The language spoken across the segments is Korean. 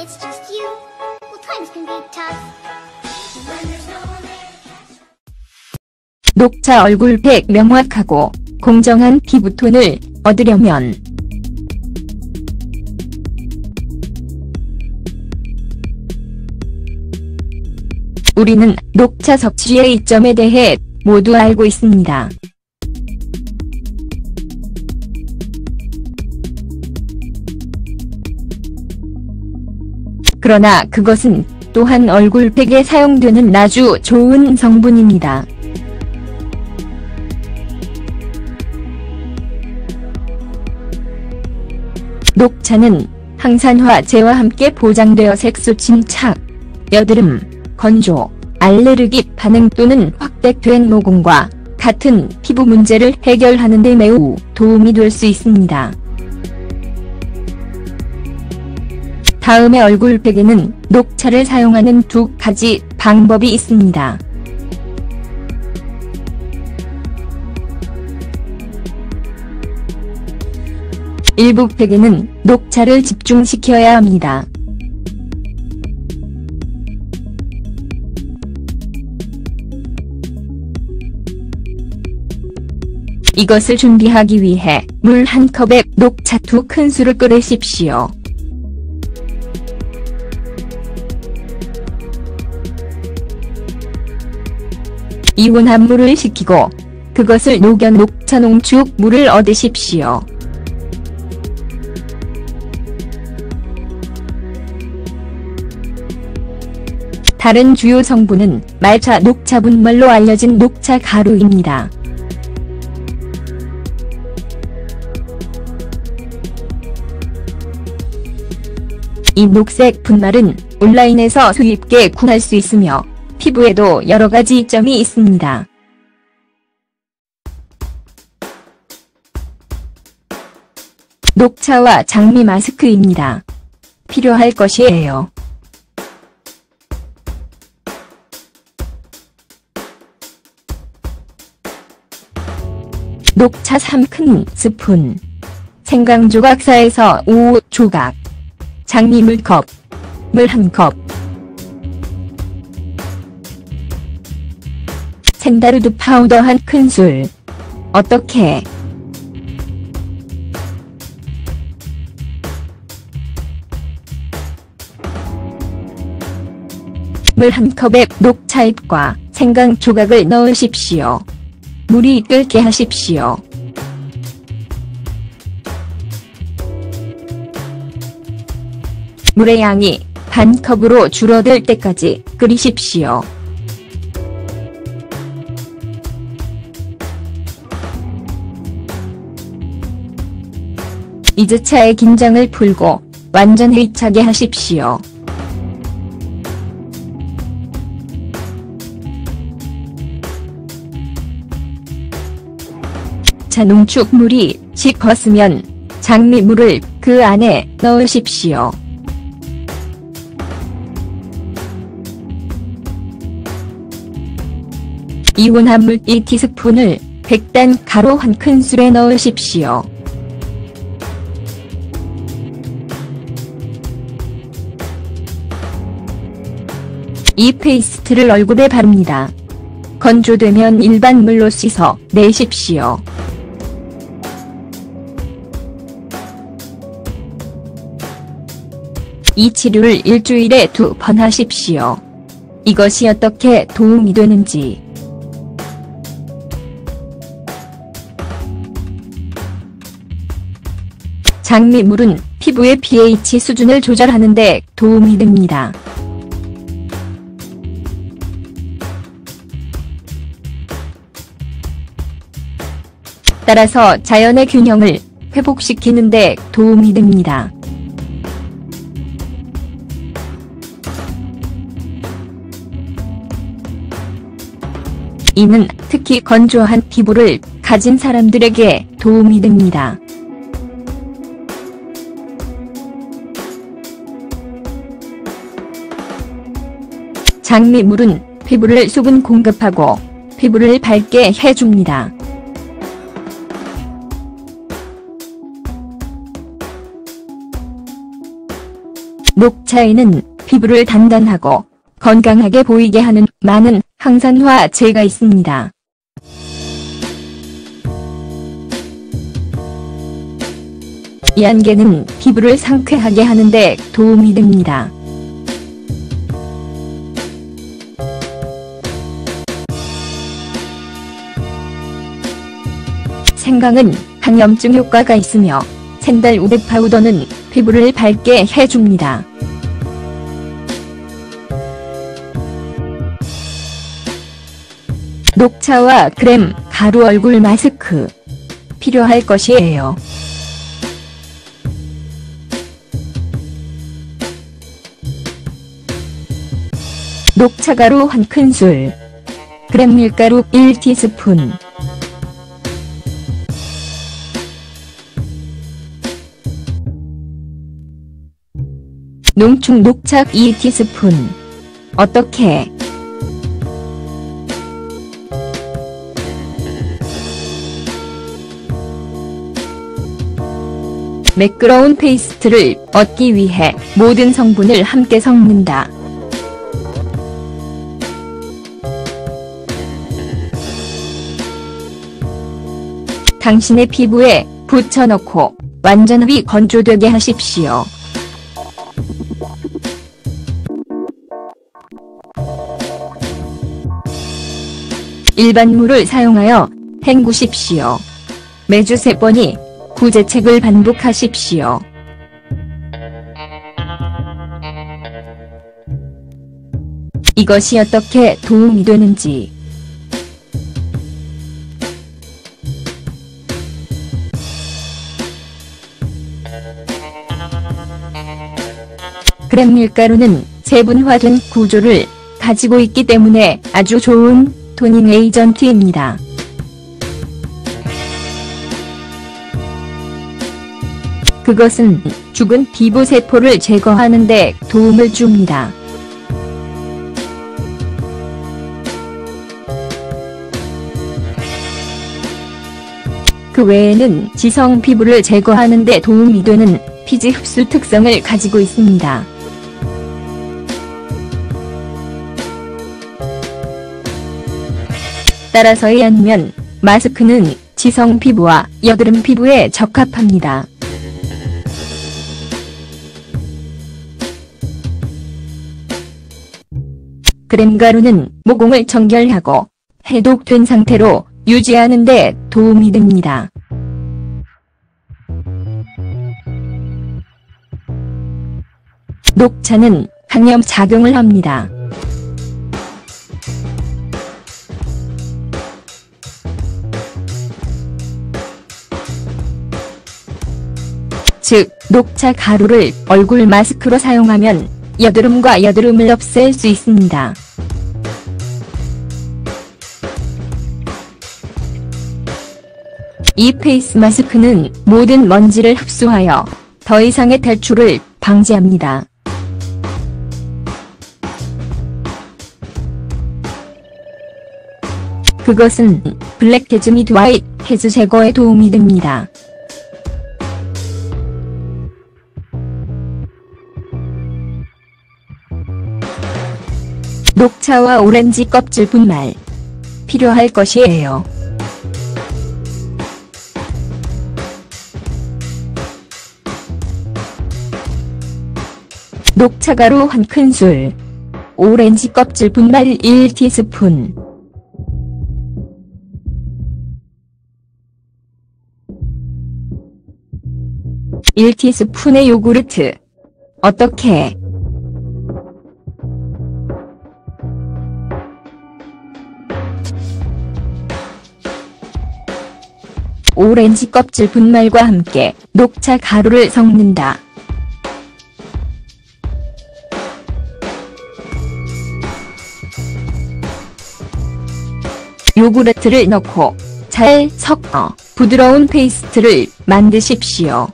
it's just you, well, times can be tough. When there's no one there to catch. 녹차 얼굴팩 명확하고 공정한 피부톤을 얻으려면 우리는 녹차 섭취의 이점에 대해 모두 알고 있습니다. 그러나 그것은 또한 얼굴팩에 사용되는 아주 좋은 성분입니다. 녹차는 항산화제와 함께 보장되어 색소 침착, 여드름, 건조, 알레르기 반응 또는 확대된 모공과 같은 피부 문제를 해결하는 데 매우 도움이 될 수 있습니다. 다음의 얼굴팩에는 녹차를 사용하는 2가지 방법이 있습니다. 일부 팩에는 녹차를 집중시켜야 합니다. 이것을 준비하기 위해 물 1컵에 녹차 2큰술을 끓이십시오. 이온한 물을 식히고 그것을 녹여 녹차 농축 물을 얻으십시오. 다른 주요 성분은 말차 녹차 분말로 알려진 녹차 가루입니다. 이 녹색 분말은 온라인에서 쉽게 구할 수 있으며 피부에도 여러가지 이점이 있습니다. 녹차와 장미 마스크입니다. 필요할 것이에요. 녹차 3큰스푼, 생강조각 4에서 5조각, 장미 물컵, 물 1컵, 샌다르드 파우더 1큰술. 어떻게? 물 1컵에 녹차잎과 생강 조각을 넣으십시오. 물이 끓게 하십시오. 물의 양이 반컵으로 줄어들 때까지 끓이십시오. 이제 차의 긴장을 풀고 완전히 차게 하십시오. 차 농축물이 식었으면 장미물을 그 안에 넣으십시오. 이온한 물 2티스푼을 백단 가루 1큰술에 넣으십시오. 이 페이스트를 얼굴에 바릅니다. 건조되면 일반 물로 씻어 내십시오. 이 치료를 일주일에 2번 하십시오. 이것이 어떻게 도움이 되는지. 장미물은 피부의 pH 수준을 조절하는 데 도움이 됩니다. 따라서 자연의 균형을 회복시키는 데 도움이 됩니다. 이는 특히 건조한 피부를 가진 사람들에게 도움이 됩니다. 장미물은 피부를 수분 공급하고 피부를 밝게 해줍니다. 녹차에는 피부를 단단하고 건강하게 보이게 하는 많은 항산화제가 있습니다. 이 안개는 피부를 상쾌하게 하는 데 도움이 됩니다. 생강은 항염증 효과가 있으며 샌달우드 파우더는 피부를 밝게 해줍니다. 녹차와 크렘, 가루 얼굴 마스크 필요할 것이에요. 녹차가루 1큰술, 크렘 밀가루 1티스푼, 농축 녹차 2티스푼. 어떻게? 매끄러운 페이스트를 얻기 위해 모든 성분을 함께 섞는다. 당신의 피부에 붙여넣고 완전히 건조되게 하십시오. 일반 물을 사용하여 헹구십시오. 매주 3번이 구제책을 반복하십시오. 이것이 어떻게 도움이 되는지. 크렘 밀가루는 세분화된 구조를 가지고 있기 때문에 아주 좋은 토닝 에이전트입니다. 그것은 죽은 피부 세포를 제거하는 데 도움을 줍니다. 그 외에는 지성 피부를 제거하는 데 도움이 되는 피지 흡수 특성을 가지고 있습니다. 따라서 이 안면 마스크는 지성 피부와 여드름 피부에 적합합니다. 크렘 가루는 모공을 청결하고 해독된 상태로 유지하는 데 도움이 됩니다. 녹차는 항염 작용을 합니다. 즉, 녹차 가루를 얼굴 마스크로 사용하면 여드름과 여드름을 없앨 수 있습니다. 이 페이스 마스크는 모든 먼지를 흡수하여 더 이상의 탈출을 방지합니다. 그것은 블랙헤즈 및 화이트 헤즈 제거에 도움이 됩니다. 녹차와 오렌지 껍질 분말 필요할 것이에요. 녹차가루 1큰술, 오렌지 껍질 분말 1티스푼, (1티스푼의) 요구르트. 어떻게? 오렌지 껍질 분말과 함께 녹차 가루를 섞는다. 요구르트를 넣고 잘 섞어 부드러운 페이스트를 만드십시오.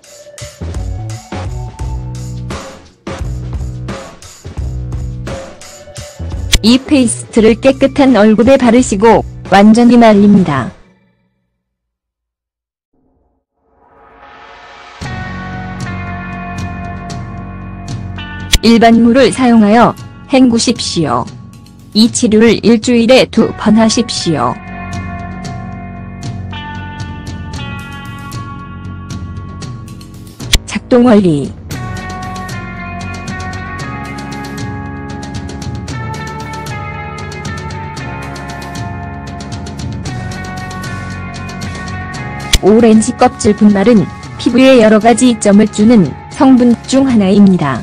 이 페이스트를 깨끗한 얼굴에 바르시고 완전히 말립니다. 일반 물을 사용하여 헹구십시오. 이 치료를 일주일에 2번 하십시오. 작동 원리. 오렌지 껍질 분말은 피부에 여러가지 이점을 주는 성분 중 하나입니다.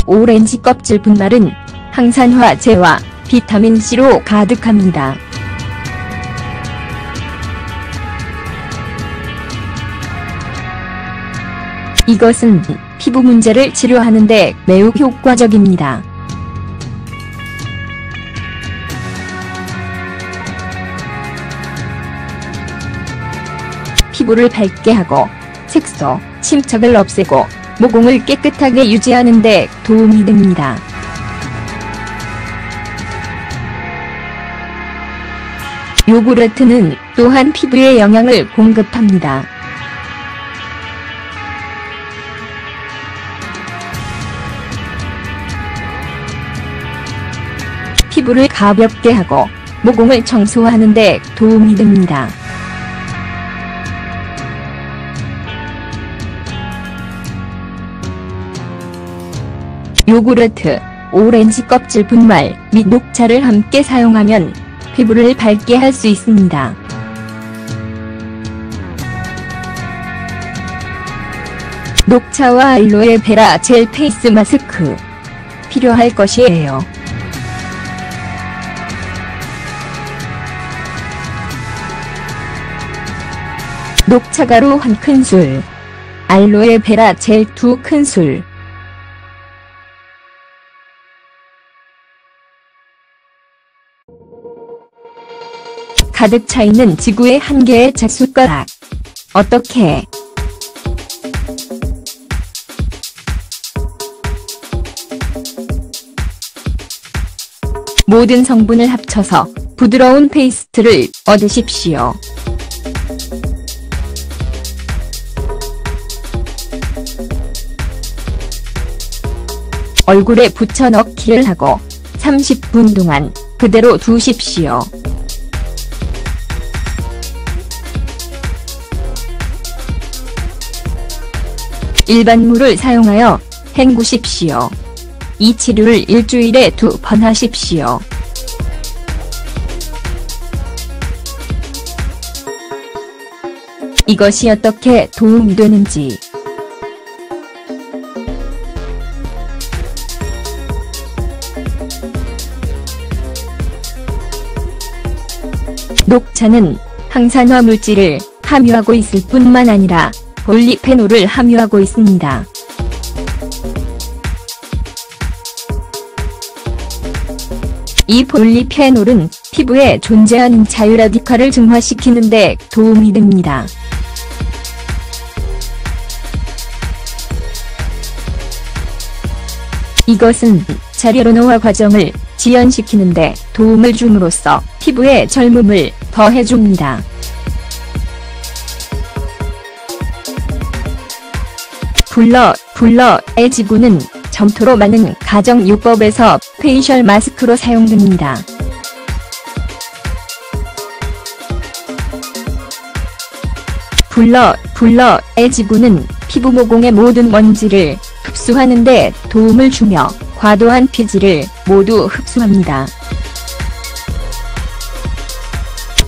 오렌지 껍질 분말은 항산화제와 비타민C로 가득합니다. 이것은 피부 문제를 치료하는 데 매우 효과적입니다. 피부를 밝게 하고 색소, 침착을 없애고 모공을 깨끗하게 유지하는 데 도움이 됩니다. 요구르트는 또한 피부에 영양을 공급합니다. 피부를 가볍게 하고 모공을 청소하는 데 도움이 됩니다. 요구르트, 오렌지 껍질 분말 및 녹차를 함께 사용하면 피부를 밝게 할 수 있습니다. 녹차와 알로에베라 젤 페이스 마스크. 필요할 것이에요. 녹차가루 1큰술, 알로에베라 젤 2큰술. 가득 차있는 지구의 한 개의 잣숟가락. 어떻게? 모든 성분을 합쳐서 부드러운 페이스트를 얻으십시오. 얼굴에 붙여 넣기를 하고 30분 동안 그대로 두십시오. 일반 물을 사용하여 헹구십시오. 이 치료를 일주일에 2번 하십시오. 이것이 어떻게 도움이 되는지. 녹차는 항산화 물질을 함유하고 있을 뿐만 아니라 폴리페놀을 함유하고 있습니다. 이 폴리페놀은 피부에 존재하는 자유라디칼을 증화시키는 데 도움이 됩니다. 이것은 자리로노화 과정을 지연시키는 데 도움을 줌으로써 피부에 젊음을 더해줍니다. 블러의 지구는 점토로 많은 가정요법에서 페이셜 마스크로 사용됩니다. 블러의 지구는 피부 모공의 모든 먼지를 흡수하는 데 도움을 주며 과도한 피지를 모두 흡수합니다.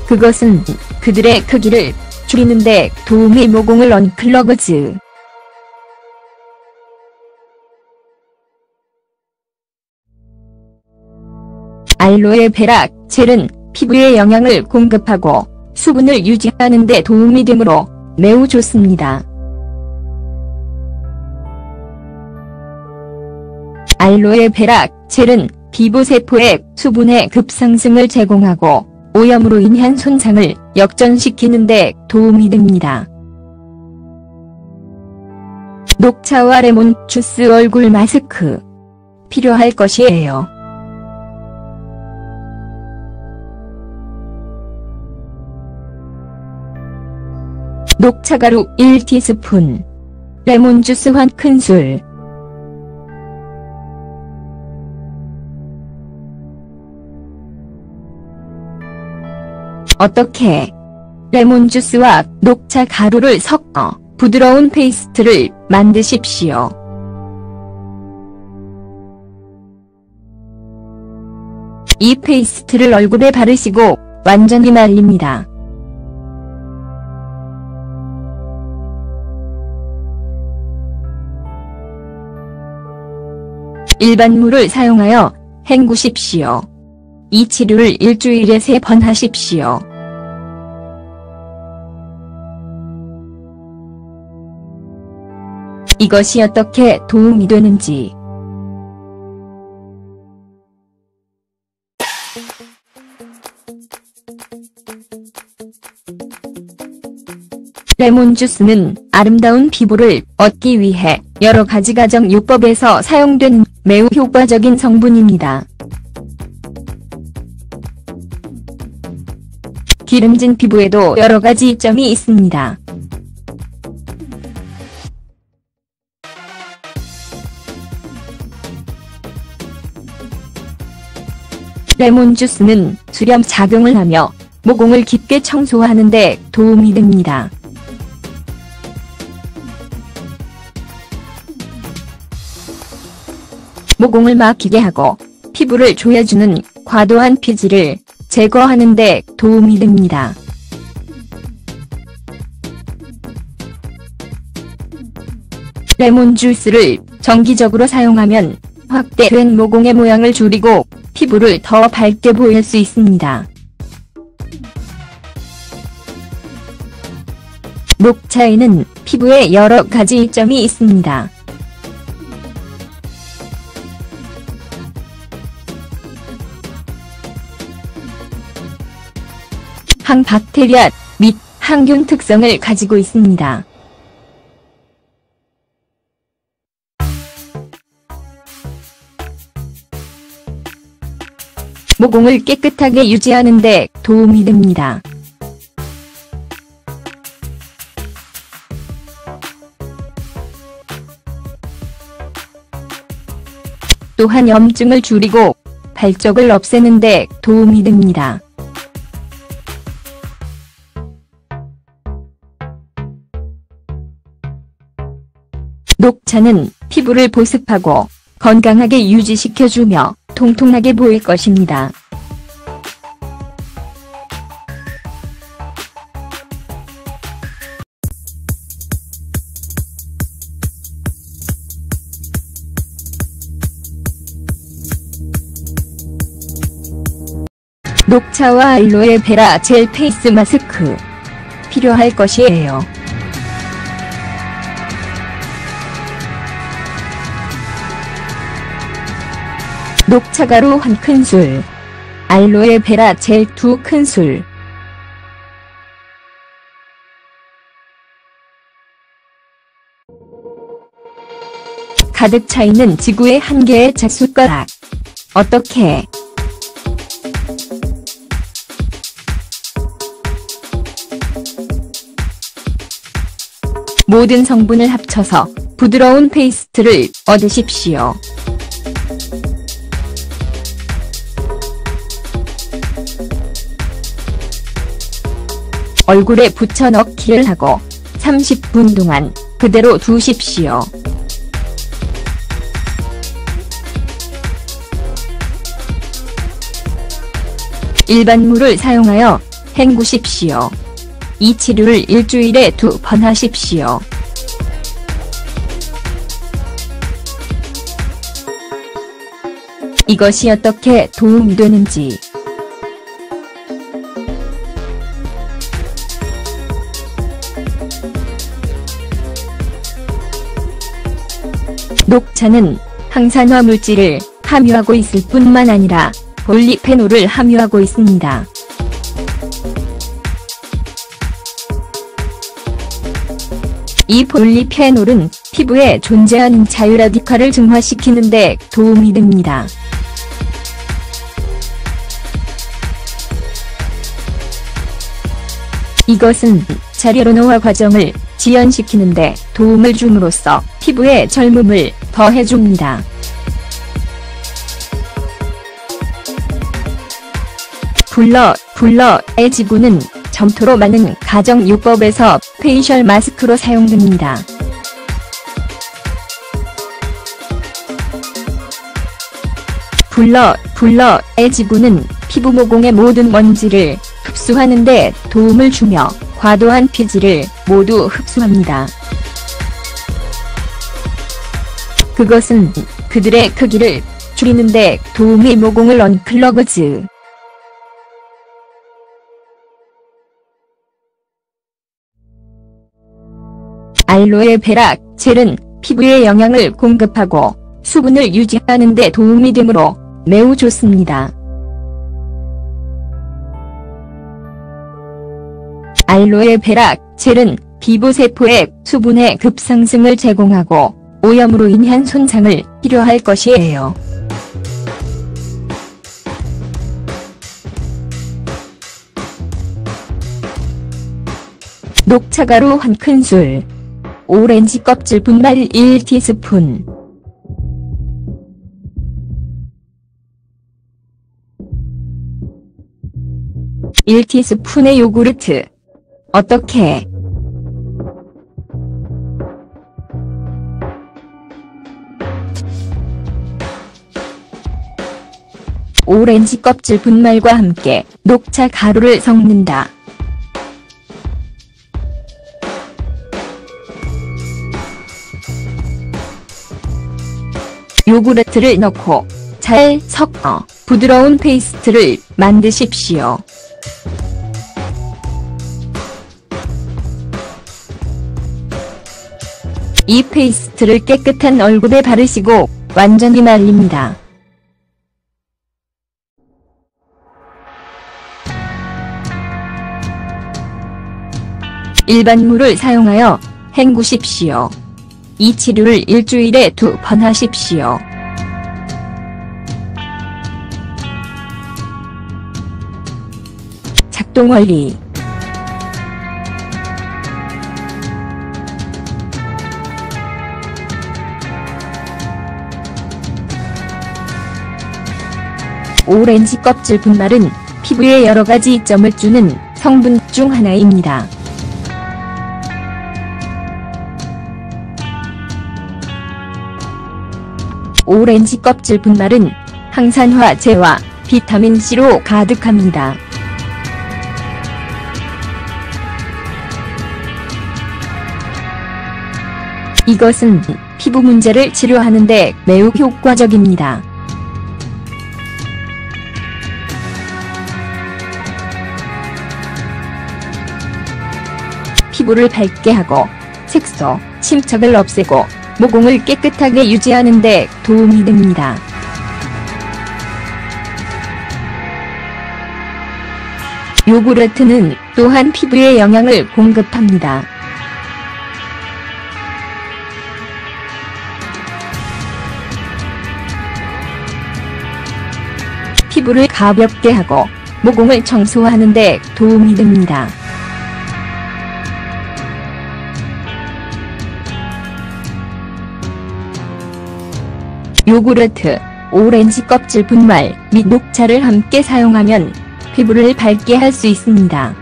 그것은 그들의 크기를 줄이는 데 도움이 모공을 언클러그즈. 알로에베라 젤은 피부에 영양을 공급하고 수분을 유지하는 데 도움이 되므로 매우 좋습니다. 알로에베라 젤은 피부세포의 수분의 급상승을 제공하고 오염으로 인한 손상을 역전시키는 데 도움이 됩니다. 녹차와 레몬 주스 얼굴 마스크. 필요할 것이에요. 녹차가루 1티스푼, 레몬주스 1큰술. 어떻게? 레몬주스와 녹차 가루를 섞어 부드러운 페이스트를 만드십시오. 이 페이스트를 얼굴에 바르시고 완전히 말립니다. 일반 물을 사용하여 헹구십시오. 이 치료를 일주일에 3번 하십시오. 이것이 어떻게 도움이 되는지. 레몬주스는 아름다운 피부를 얻기 위해 여러 가지 가정요법에서 사용되는 매우 효과적인 성분입니다. 기름진 피부에도 여러 가지 이점이 있습니다. 레몬주스는 수렴 작용을 하며 모공을 깊게 청소하는 데 도움이 됩니다. 모공을 막히게 하고 피부를 조여주는 과도한 피지를 제거하는 데 도움이 됩니다. 레몬 주스를 정기적으로 사용하면 확대된 모공의 모양을 줄이고 피부를 더 밝게 보일 수 있습니다. 녹차에는 피부에 여러 가지 이점이 있습니다. 항박테리아 및 항균 특성을 가지고 있습니다. 모공을 깨끗하게 유지하는 데 도움이 됩니다. 또한 염증을 줄이고 발적을 없애는 데 도움이 됩니다. 녹차는 피부를 보습하고 건강하게 유지시켜주며 통통하게 보일 것입니다. 녹차와 알로에베라 젤 페이스 마스크 필요할 것이에요. 녹차가루 1큰술, 알로에베라 젤 2큰술. 가득 차있는 지구의 한 개의 잣숟가락. 어떻게? 모든 성분을 합쳐서 부드러운 페이스트를 얻으십시오. 얼굴에 붙여 넣기를 하고 30분 동안 그대로 두십시오. 일반 물을 사용하여 헹구십시오. 이 치료를 일주일에 2번 하십시오. 이것이 어떻게 도움이 되는지. 녹차는 항산화 물질을 함유하고 있을 뿐만 아니라 폴리페놀을 함유하고 있습니다. 이 폴리페놀은 피부에 존재하는 자유라디칼을 증화시키는 데 도움이 됩니다. 이것은 녹차 료노화 과정을 지연시키는데 도움을 줌으로써 피부의 젊음을 더해줍니다. 블러의 지구는 점토로 많은 가정요법에서 페이셜 마스크로 사용됩니다. 블러의 지구는 피부 모공의 모든 먼지를 흡수하는 데 도움을 주며 과도한 피지를 모두 흡수합니다. 그것은 그들의 크기를 줄이는 데 도움이 모공을 언클러그즈. 알로에 베라 젤은 피부에 영양을 공급하고 수분을 유지하는 데 도움이 되므로 매우 좋습니다. 알로에 베라 젤은 피부세포의 수분의 급상승을 제공하고 오염으로 인한 손상을 치료할 것이에요. 녹차가루 1큰술, 오렌지 껍질 분말 1티스푼, (1티스푼의) 요구르트. 어떻게? 오렌지 껍질 분말과 함께 녹차 가루를 섞는다. 요구르트를 넣고 잘 섞어 부드러운 페이스트를 만드십시오. 이 페이스트를 깨끗한 얼굴에 바르시고 완전히 말립니다. 일반 물을 사용하여 헹구십시오. 이 치료를 일주일에 2번 하십시오. 작동 원리. 오렌지 껍질 분말은 피부에 여러가지 이점을 주는 성분 중 하나입니다. 오렌지 껍질 분말은 항산화제와 비타민C로 가득합니다. 이것은 피부 문제를 치료하는 데 매우 효과적입니다. 피부를 밝게 하고 색소, 침착을 없애고 모공을 깨끗하게 유지하는 데 도움이 됩니다. 요구르트는 또한 피부에 영양을 공급합니다. 피부를 가볍게 하고 모공을 청소하는 데 도움이 됩니다. 요구르트, 오렌지 껍질 분말 및 녹차를 함께 사용하면 피부를 밝게 할 수 있습니다.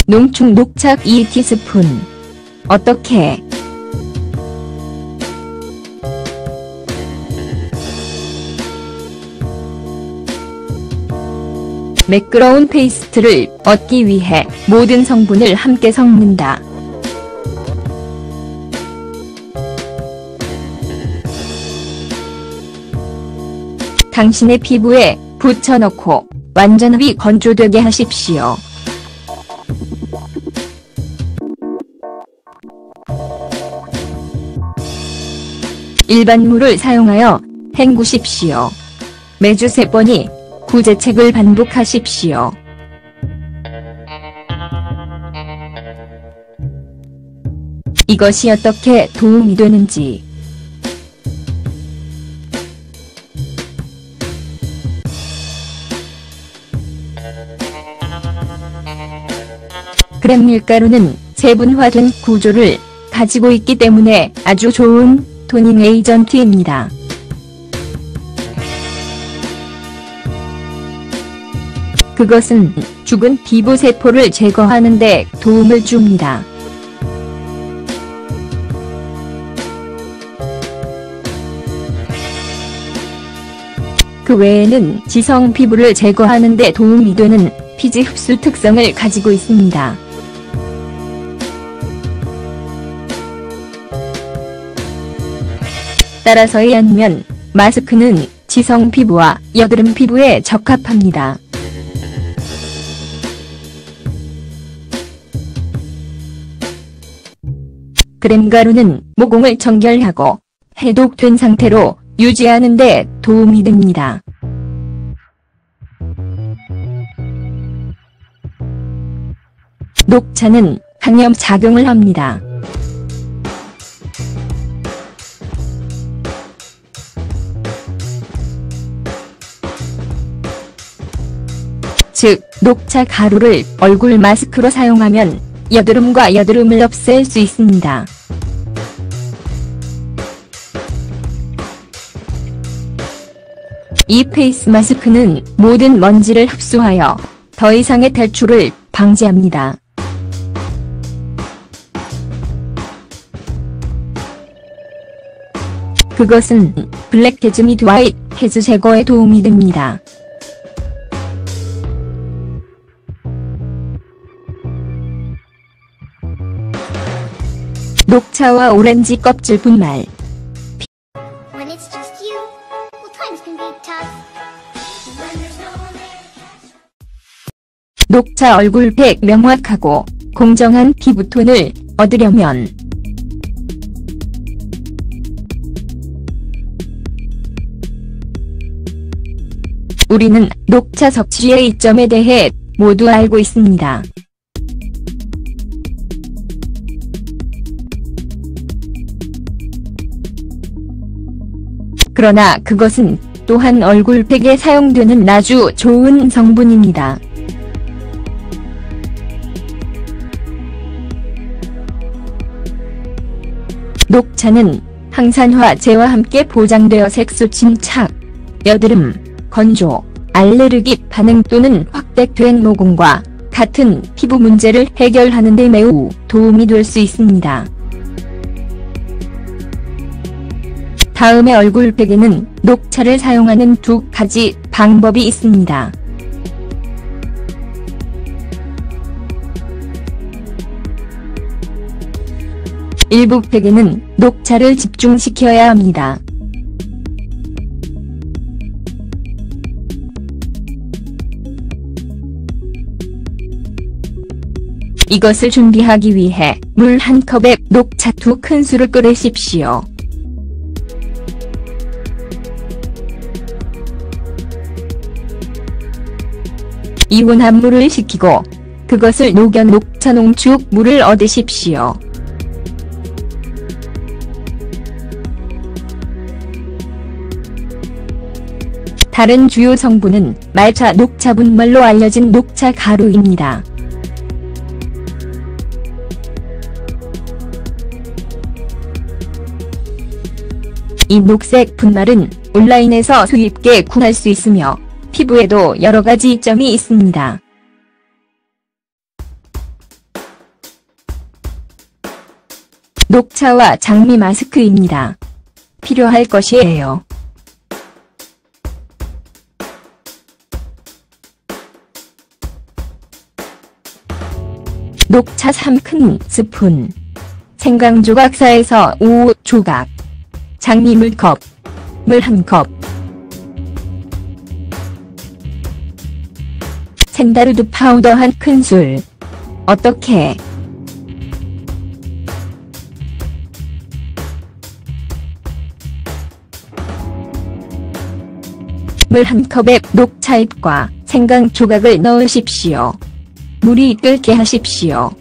농축 녹차 2티스푼. 어떻게? 매끄러운 페이스트를 얻기 위해 모든 성분을 함께 섞는다. 당신의 피부에 붙여넣고 완전히 건조되게 하십시오. 일반 물을 사용하여 헹구십시오. 매주 3번이 구제책을 반복하십시오. 이것이 어떻게 도움이 되는지. 그램 밀가루는 세분화된 구조를 가지고 있기 때문에 아주 좋은 토닝 에이전트입니다. 그것은 죽은 피부 세포를 제거하는 데 도움을 줍니다. 그 외에는 지성 피부를 제거하는 데 도움이 되는 피지 흡수 특성을 가지고 있습니다. 따라서 이안면 마스크는 지성 피부와 여드름 피부에 적합합니다. 그램 가루는 모공을 청결하고 해독된 상태로 유지하는 데 도움이 됩니다. 녹차는 항염 작용을 합니다. 즉, 녹차 가루를 얼굴 마스크로 사용하면 여드름과 여드름을 없앨 수 있습니다. 이 페이스 마스크는 모든 먼지를 흡수하여 더 이상의 탈출을 방지합니다. 그것은 블랙헤즈 및 화이트 헤즈 제거에 도움이 됩니다. 녹차와 오렌지 껍질 분말. When it's just you, well, times can be tough. When there's no one there to catch. 녹차 얼굴팩 명확하고 공정한 피부톤을 얻으려면 우리는 녹차 섭취의 이점에 대해 모두 알고 있습니다. 그러나 그것은 또한 얼굴팩에 사용되는 아주 좋은 성분입니다. 녹차는 항산화제와 함께 보장되어 색소 침착, 여드름, 건조, 알레르기 반응 또는 확대된 모공과 같은 피부 문제를 해결하는 데 매우 도움이 될 수 있습니다. 다음의 얼굴팩에는 녹차를 사용하는 두 가지 방법이 있습니다. 일부 팩에는 녹차를 집중시켜야 합니다. 이것을 준비하기 위해 물 1컵에 녹차 2큰술을 끓이십시오. 이온한 물을 식히고 그것을 녹여 녹차 농축 물을 얻으십시오. 다른 주요 성분은 말차 녹차 분말로 알려진 녹차 가루입니다. 이 녹색 분말은 온라인에서 수입게 구할 수 있으며 피부에도 여러가지 이점이 있습니다. 녹차와 장미 마스크입니다. 필요할 것이에요. 녹차 3큰스푼, 생강조각 4에서 5조각, 장미 물컵, 물 1컵, 샌다르드 파우더 1큰술. 어떻게? 물 1컵에 녹차잎과 생강 조각을 넣으십시오. 물이 끓게 하십시오.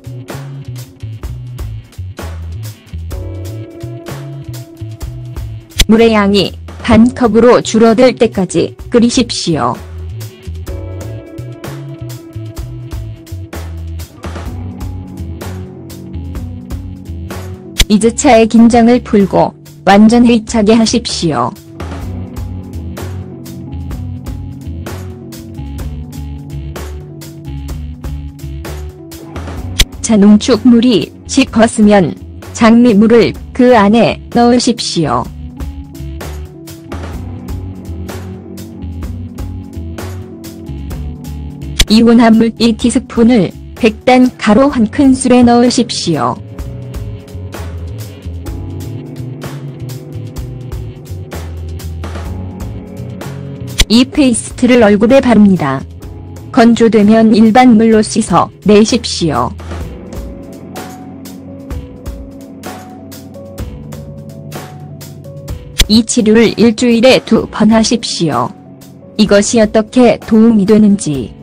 물의 양이 반컵으로 줄어들 때까지 2주차의 긴장을 풀고 완전 해차게 하십시오. 자농축물이 식었으면 장미물을 그 안에 넣으십시오. 이온화물 1티스푼을 백단 가루 1큰술에 넣으십시오. 이 페이스트를 얼굴에 바릅니다. 건조되면 일반 물로 씻어 내십시오. 이 치료를 일주일에 2번 하십시오. 이것이 어떻게 도움이 되는지.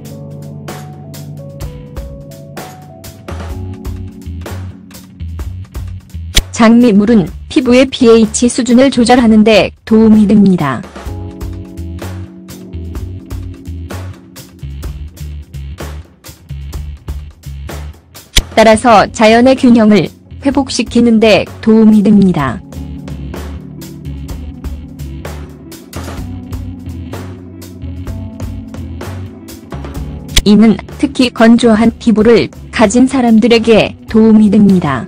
장미물은 피부의 pH 수준을 조절하는 데 도움이 됩니다. 따라서 자연의 균형을 회복시키는 데 도움이 됩니다. 이는 특히 건조한 피부를 가진 사람들에게 도움이 됩니다.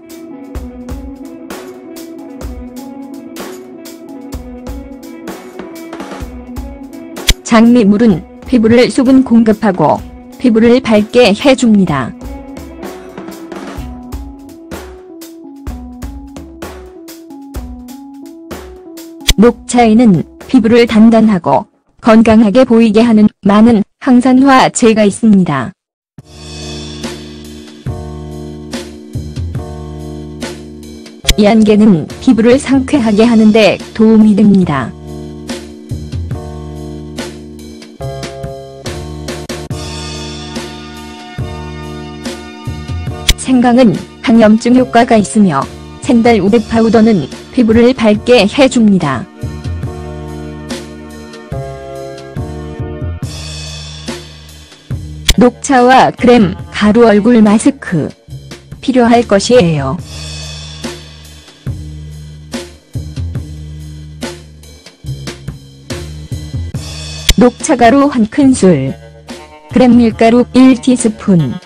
장미물은 피부를 수분 공급하고 피부를 밝게 해줍니다. 녹차에는 피부를 단단하고 건강하게 보이게 하는 많은 항산화제가 있습니다. 이 안개는 피부를 상쾌하게 하는 데 도움이 됩니다. 생강은 항염증 효과가 있으며 샌달우드 파우더는 피부를 밝게 해줍니다. 녹차와 크렘, 가루 얼굴 마스크 필요할 것이에요. 녹차가루 1큰술, 크렘 밀가루 1티스푼,